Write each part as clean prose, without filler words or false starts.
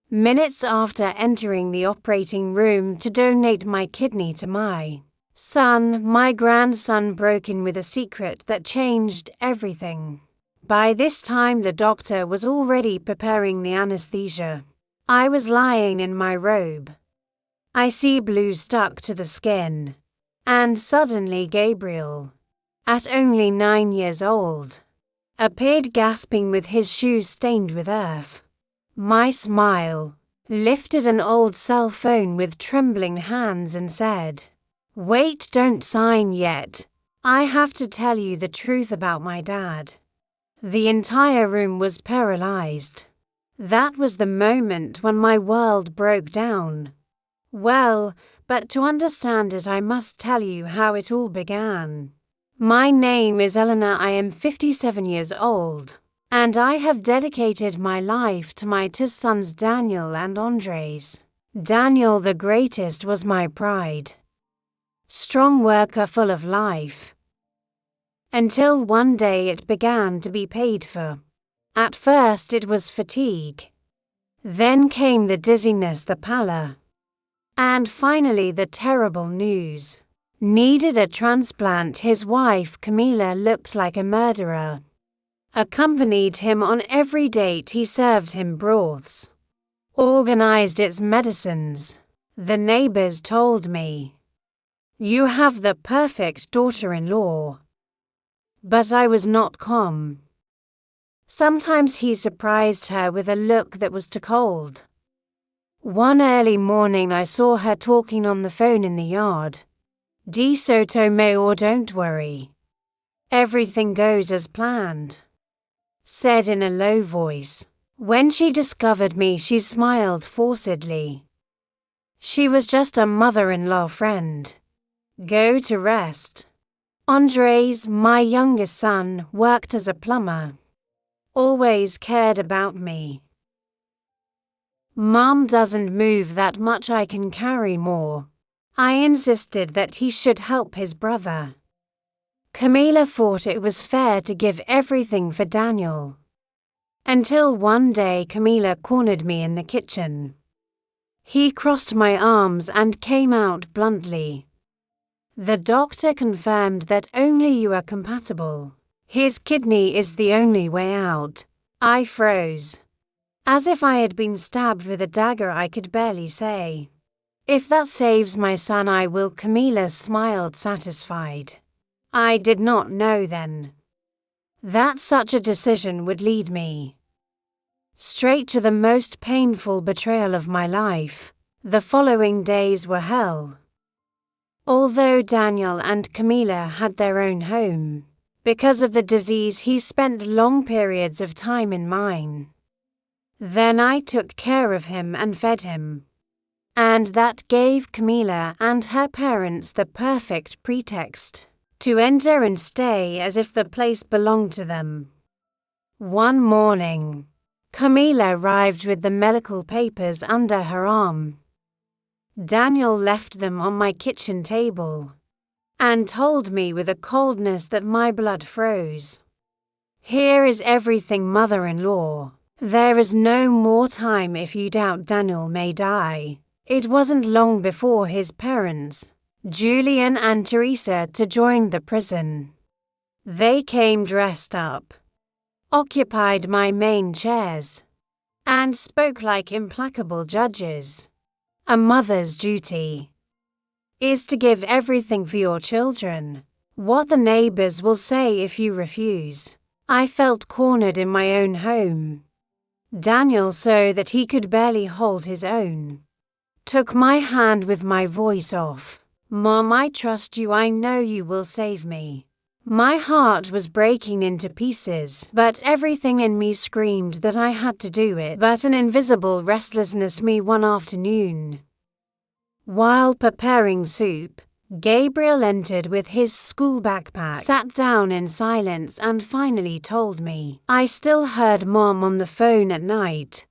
minutes after entering the operating room to donate my kidney to my son, my grandson broke in with a secret that changed everything. By this time, the doctor was already preparing the anesthesia. I was lying in my robe. I see blue stuck to the skin. And suddenly Gabriel, at only 9 years old, appeared gasping with his shoes stained with earth. My smile, lifted an old cell phone with trembling hands and said, "Wait, don't sign yet. I have to tell you the truth about my dad." The entire room was paralyzed. That was the moment when my world broke down. Well, but to understand it, I must tell you how it all began. My name is Eleanor. I am 57 years old, and I have dedicated my life to my two sons, Daniel and Andres. Daniel, the greatest, was my pride. Strong worker, full of life. Until one day it began to be paid for. At first it was fatigue. Then came the dizziness, the pallor. And finally the terrible news. Needed a transplant. His wife, Camila, looked like a murderer. Accompanied him on every date. He served him broths. Organized its medicines. The neighbors told me, "You have the perfect daughter-in-law." But I was not calm. Sometimes he surprised her with a look that was too cold. One early morning I saw her talking on the phone in the yard. "De Soto Mayor, don't worry. Everything goes as planned," said in a low voice. When she discovered me, she smiled forcedly. She was just a mother-in-law friend. Go to rest. Andres, my youngest son, worked as a plumber. Always cared about me. Mom doesn't move that much, I can carry more. I insisted that he should help his brother. Camila thought it was fair to give everything for Daniel. Until one day Camila cornered me in the kitchen. He crossed my arms and came out bluntly. "The doctor confirmed that only you are compatible. His kidney is the only way out." I froze. As if I had been stabbed with a dagger, I could barely say, "If that saves my son, I will." Camila smiled satisfied. I did not know then that such a decision would lead me straight to the most painful betrayal of my life. The following days were hell. Although Daniel and Camila had their own home, because of the disease he spent long periods of time in mine. Then I took care of him and fed him. And that gave Camila and her parents the perfect pretext to enter and stay as if the place belonged to them. One morning, Camila arrived with the medical papers under her arm. Daniel left them on my kitchen table and told me with a coldness that my blood froze, "Here is everything, mother-in-law. There is no more time. If you doubt, Daniel may die." It wasn't long before his parents, Julian and Teresa, to join the prison. They came dressed up, occupied my main chairs, and spoke like implacable judges. A mother's duty is to give everything for your children. What the neighbors will say if you refuse. I felt cornered in my own home. Daniel, so that he could barely hold his own, took my hand with my voice off. "Mom, I trust you. I know you will save me." My heart was breaking into pieces, but everything in me screamed that I had to do it. But an invisible restlessness me one afternoon, while preparing soup, Gabriel entered with his school backpack, sat down in silence, and finally told me. I still heard Mom on the phone at night.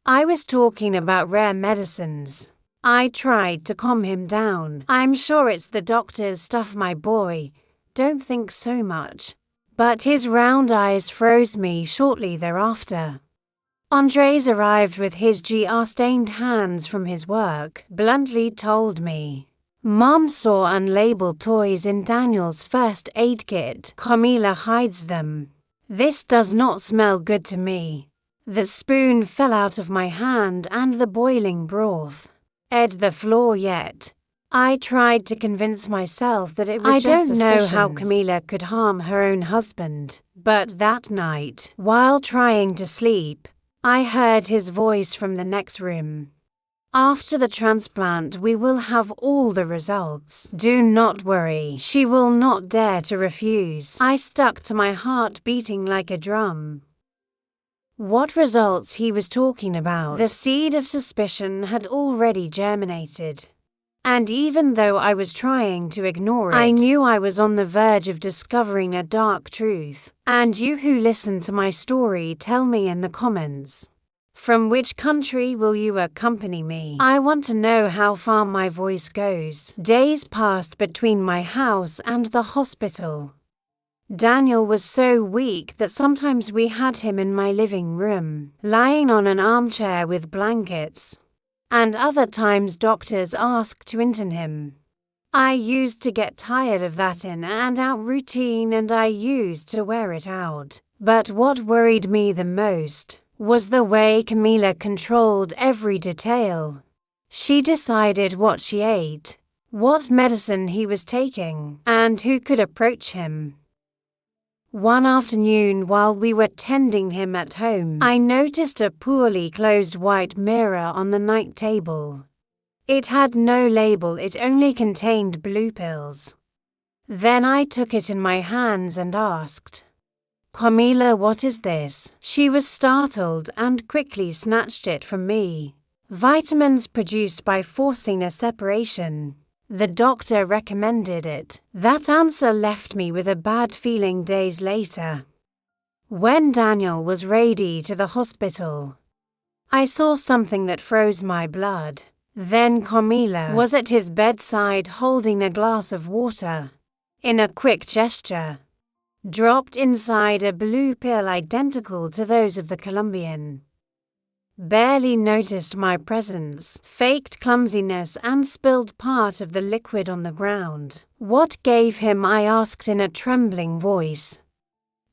I was talking about rare medicines. I tried to calm him down. "I'm sure it's the doctor's stuff, my boy. Don't think so much." But his round eyes froze me shortly thereafter. Andres arrived with his GR-stained hands from his work, bluntly told me. Mom saw unlabeled toys in Daniel's first aid kit. Camila hides them. This does not smell good to me. The spoon fell out of my hand and the boiling broth ed the floor yet. I tried to convince myself that it was just suspicions. I don't know how Camila could harm her own husband, but that night, while trying to sleep, I heard his voice from the next room. After the transplant, we will have all the results. Do not worry, she will not dare to refuse. I stuck to my heart beating like a drum. What results he was talking about? The seed of suspicion had already germinated. And even though I was trying to ignore it, I knew I was on the verge of discovering a dark truth. And you who listen to my story, tell me in the comments. From which country will you accompany me? I want to know how far my voice goes. Days passed between my house and the hospital. Daniel was so weak that sometimes we had him in my living room, lying on an armchair with blankets. And other times doctors asked to intern him. I used to get tired of that in and out routine and I used to wear it out. But what worried me the most was the way Camila controlled every detail. She decided what she ate, what medicine he was taking, and who could approach him. One afternoon while we were tending him at home, I noticed a poorly closed white mirror on the night table. It had no label, it only contained blue pills. Then I took it in my hands and asked, Camila, what is this? She was startled and quickly snatched it from me. Vitamins produced by forcing a separation. The doctor recommended it. That answer left me with a bad feeling days later. When Daniel was ready to the hospital, I saw something that froze my blood. Then Camila was at his bedside holding a glass of water. In a quick gesture, dropped inside a blue pill identical to those of the Colombian. Barely noticed my presence, faked clumsiness and spilled part of the liquid on the ground. What gave him? I asked in a trembling voice.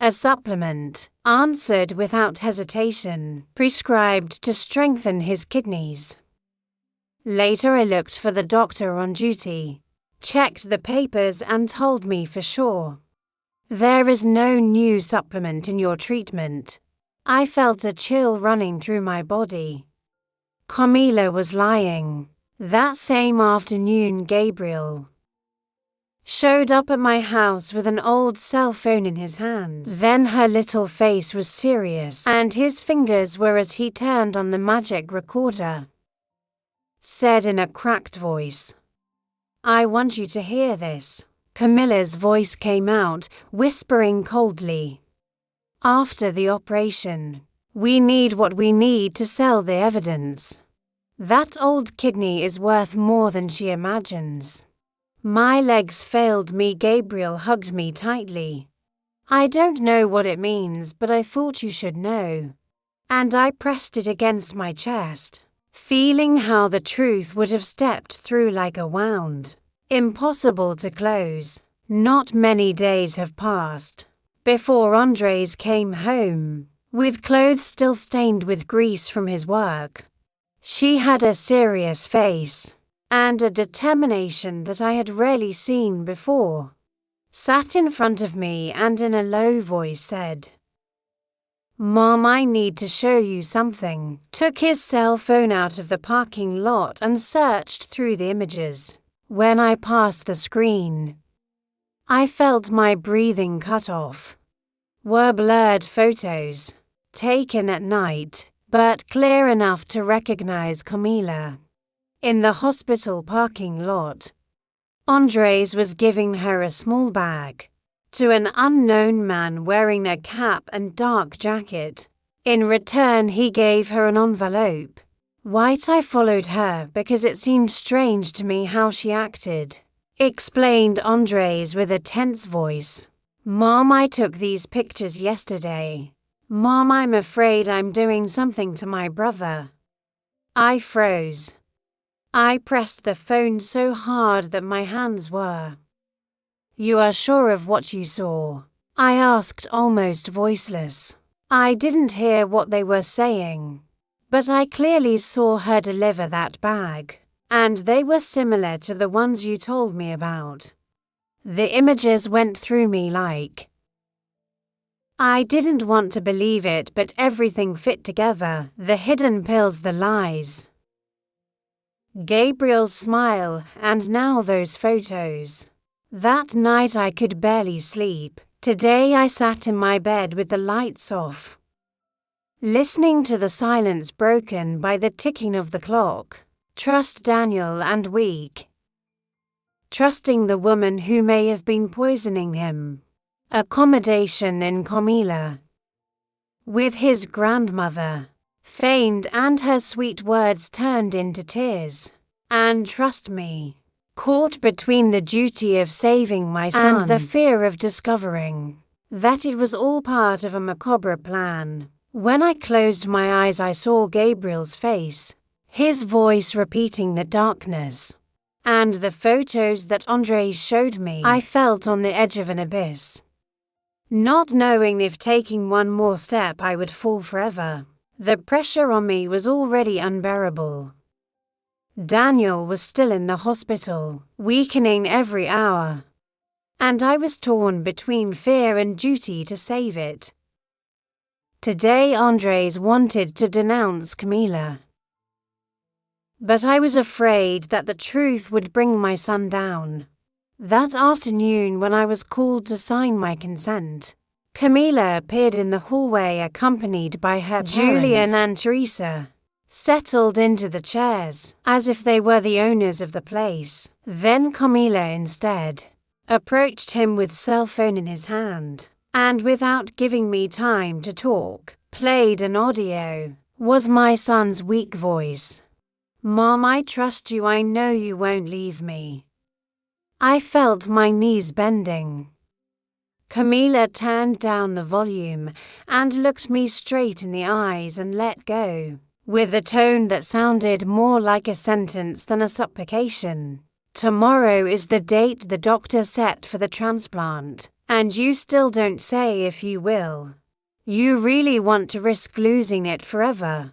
A supplement, answered without hesitation, prescribed to strengthen his kidneys. Later I looked for the doctor on duty, checked the papers and told me for sure. There is no new supplement in your treatment. I felt a chill running through my body. Camila was lying. That same afternoon, Gabriel showed up at my house with an old cell phone in his hands. Then her little face was serious, and his fingers were as he turned on the magic recorder. Said in a cracked voice, I want you to hear this. Camilla's voice came out, whispering coldly. After the operation, we need what we need to sell the evidence. That old kidney is worth more than she imagines. My legs failed me. Gabriel hugged me tightly. I don't know what it means, but I thought you should know. And I pressed it against my chest, feeling how the truth would have stepped through like a wound. Impossible to close. Not many days have passed before Andres came home, with clothes still stained with grease from his work. She had a serious face and a determination that I had rarely seen before. Sat in front of me and in a low voice said, Mom, I need to show you something. Took his cell phone out of the parking lot and searched through the images. When I passed the screen, I felt my breathing cut off. Were blurred photos, taken at night, but clear enough to recognize Camila. In the hospital parking lot, Andres was giving her a small bag to an unknown man wearing a cap and dark jacket. In return, he gave her an envelope. White. I followed her because it seemed strange to me how she acted, explained Andres with a tense voice. Mom, I took these pictures yesterday. Mom, I'm afraid I'm doing something to my brother. I froze. I pressed the phone so hard that my hands were. You are sure of what you saw? I asked, almost voiceless. I didn't hear what they were saying, but I clearly saw her deliver that bag, and they were similar to the ones you told me about. The images went through me like. I didn't want to believe it, but everything fit together, the hidden pills, the lies. Gabriel's smile, and now those photos. That night I could barely sleep. Today I sat in my bed with the lights off, listening to the silence broken by the ticking of the clock. Trust Daniel and weak. Trusting the woman who may have been poisoning him. Accommodation in Comila. With his grandmother. Feigned, and her sweet words turned into tears. And trust me. Caught between the duty of saving my son and the fear of discovering that it was all part of a macabre plan. When I closed my eyes, I saw Gabriel's face, his voice repeating the darkness, and the photos that André showed me. I felt on the edge of an abyss, not knowing if taking one more step I would fall forever. The pressure on me was already unbearable. Daniel was still in the hospital, weakening every hour, and I was torn between fear and duty to save it. Today Andres wanted to denounce Camila, but I was afraid that the truth would bring my son down. That afternoon, when I was called to sign my consent, Camila appeared in the hallway accompanied by her parents. Julian and Teresa settled into the chairs, as if they were the owners of the place. Then Camila instead approached him with cell phone in his hand, and without giving me time to talk, played an audio. Was my son's weak voice. Mom, I trust you. I know you won't leave me. I felt my knees bending. Camila turned down the volume and looked me straight in the eyes and let go, with a tone that sounded more like a sentence than a supplication. Tomorrow is the date the doctor set for the transplant, and you still don't say if you will. You really want to risk losing it forever?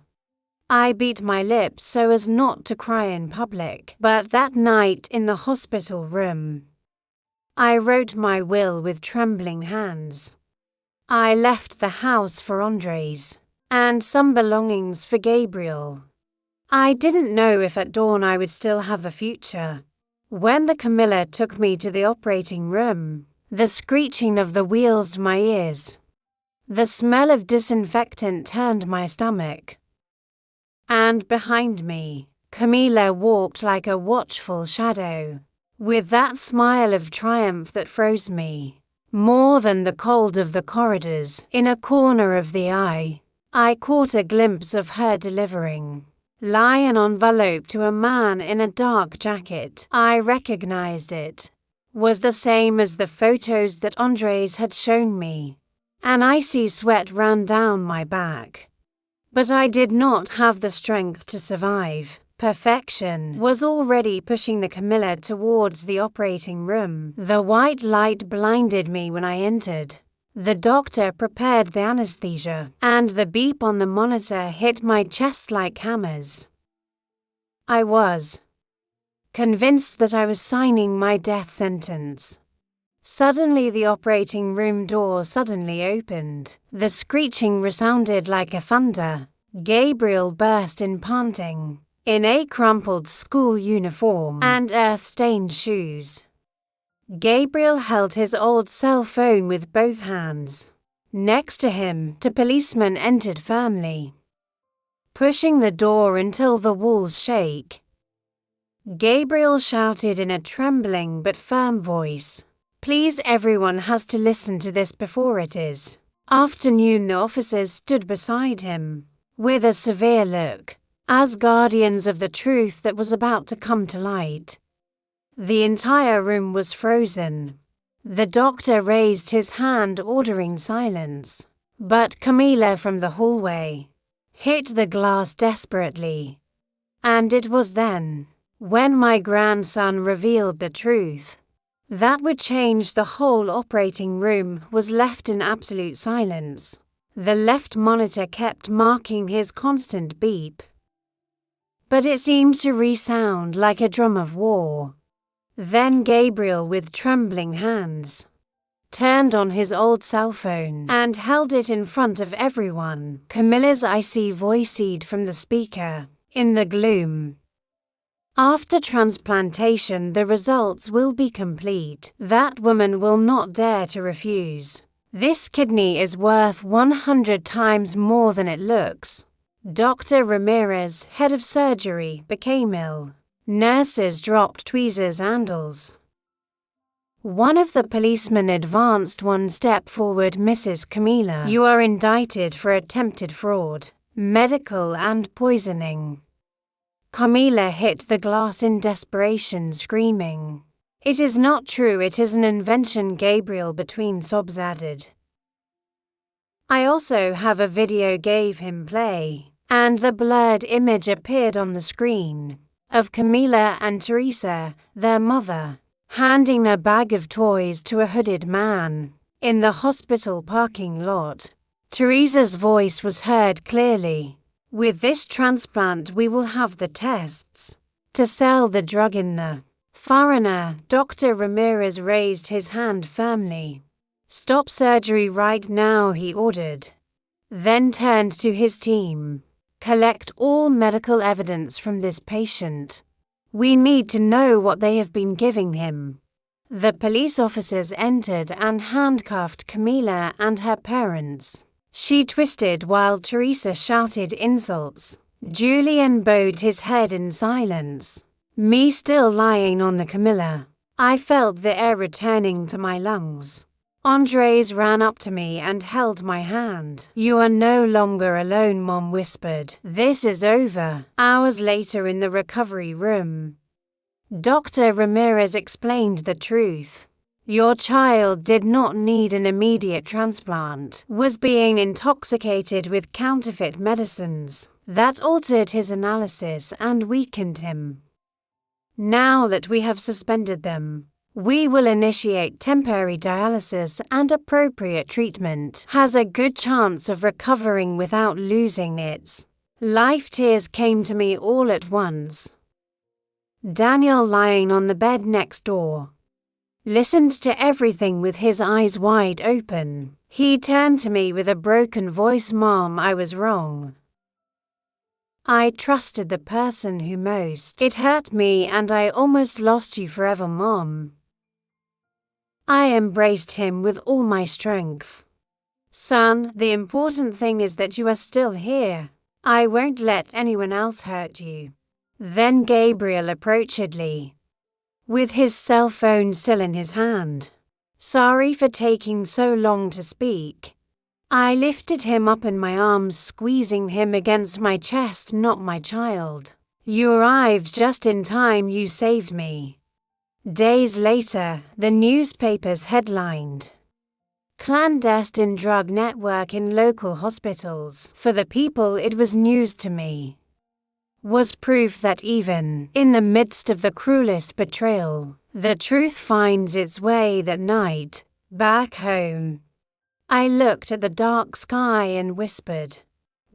I beat my lips so as not to cry in public, but that night in the hospital room, I wrote my will with trembling hands. I left the house for Andres, and some belongings for Gabriel. I didn't know if at dawn I would still have a future. When the Camilla took me to the operating room, the screeching of the wheels to my ears, the smell of disinfectant turned my stomach. And behind me, Camilla walked like a watchful shadow, with that smile of triumph that froze me, more than the cold of the corridors. In a corner of the eye, I caught a glimpse of her delivering an envelope to a man in a dark jacket. I recognized it. Was the same as the photos that Andres had shown me. An icy sweat ran down my back. But I did not have the strength to survive. Perfection was already pushing the Camilla towards the operating room. The white light blinded me when I entered. The doctor prepared the anesthesia, and the beep on the monitor hit my chest like hammers. I was convinced that I was signing my death sentence. Suddenly the operating room door suddenly opened. The screeching resounded like a thunder. Gabriel burst in, panting, in a crumpled school uniform and earth-stained shoes. Gabriel held his old cell phone with both hands. Next to him, the policeman entered firmly, pushing the door until the walls shake. Gabriel shouted in a trembling but firm voice, "Please, everyone has to listen to this before it is afternoon." The officers stood beside him, with a severe look, as guardians of the truth that was about to come to light. The entire room was frozen. The doctor raised his hand, ordering silence. But Camilla from the hallway hit the glass desperately. And it was then, when my grandson revealed the truth, that would change the whole operating room was left in absolute silence. The left monitor kept marking his constant beep, but it seemed to resound like a drum of war. Then Gabriel, with trembling hands, turned on his old cell phone and held it in front of everyone. Camilla's icy voiced from the speaker, in the gloom. After transplantation, the results will be complete. That woman will not dare to refuse. This kidney is worth 100 times more than it looks. Dr. Ramirez, head of surgery, became ill. Nurses dropped tweezers handles. One of the policemen advanced one step forward. Mrs. Camilla, you are indicted for attempted fraud, medical and poisoning. Camilla hit the glass in desperation, screaming, "It is not true, it is an invention," Gabriel between sobs added. I also have a video gave him play, and the blurred image appeared on the screen, of Camilla and Teresa, their mother, handing a bag of toys to a hooded man, in the hospital parking lot. Teresa's voice was heard clearly. "With this transplant we will have the tests to sell the drug in the foreigner." Dr. Ramirez raised his hand firmly. "Stop surgery right now," he ordered. Then turned to his team. "Collect all medical evidence from this patient. We need to know what they have been giving him." The police officers entered and handcuffed Camilla and her parents. She twisted while Teresa shouted insults. Julian bowed his head in silence. Me still lying on the Camilla. I felt the air returning to my lungs. Andres ran up to me and held my hand. "You are no longer alone," Mom whispered. "This is over." Hours later in the recovery room, Dr. Ramirez explained the truth. "Your child did not need an immediate transplant, was being intoxicated with counterfeit medicines that altered his analysis and weakened him. Now that we have suspended them, we will initiate temporary dialysis and appropriate treatment. Has a good chance of recovering without losing its life." Tears came to me all at once. Daniel, lying on the bed next door, listened to everything with his eyes wide open. He turned to me with a broken voice. "Mom, I was wrong. I trusted the person who most. It hurt me and I almost lost you forever, Mom." I embraced him with all my strength. "Son, the important thing is that you are still here. I won't let anyone else hurt you." Then Gabriel approachedly, with his cell phone still in his hand. "Sorry for taking so long to speak." I lifted him up in my arms, squeezing him against my chest. "Not my child. You arrived just in time, you saved me." Days later, the newspapers headlined, "Clandestine drug network in local hospitals." For the people it was news, to me was proof that even in the midst of the cruelest betrayal, the truth finds its way. That night, back home, I looked at the dark sky and whispered,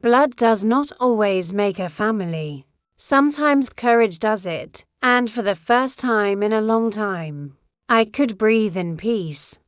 "Blood does not always make a family. Sometimes courage does it." And for the first time in a long time, I could breathe in peace.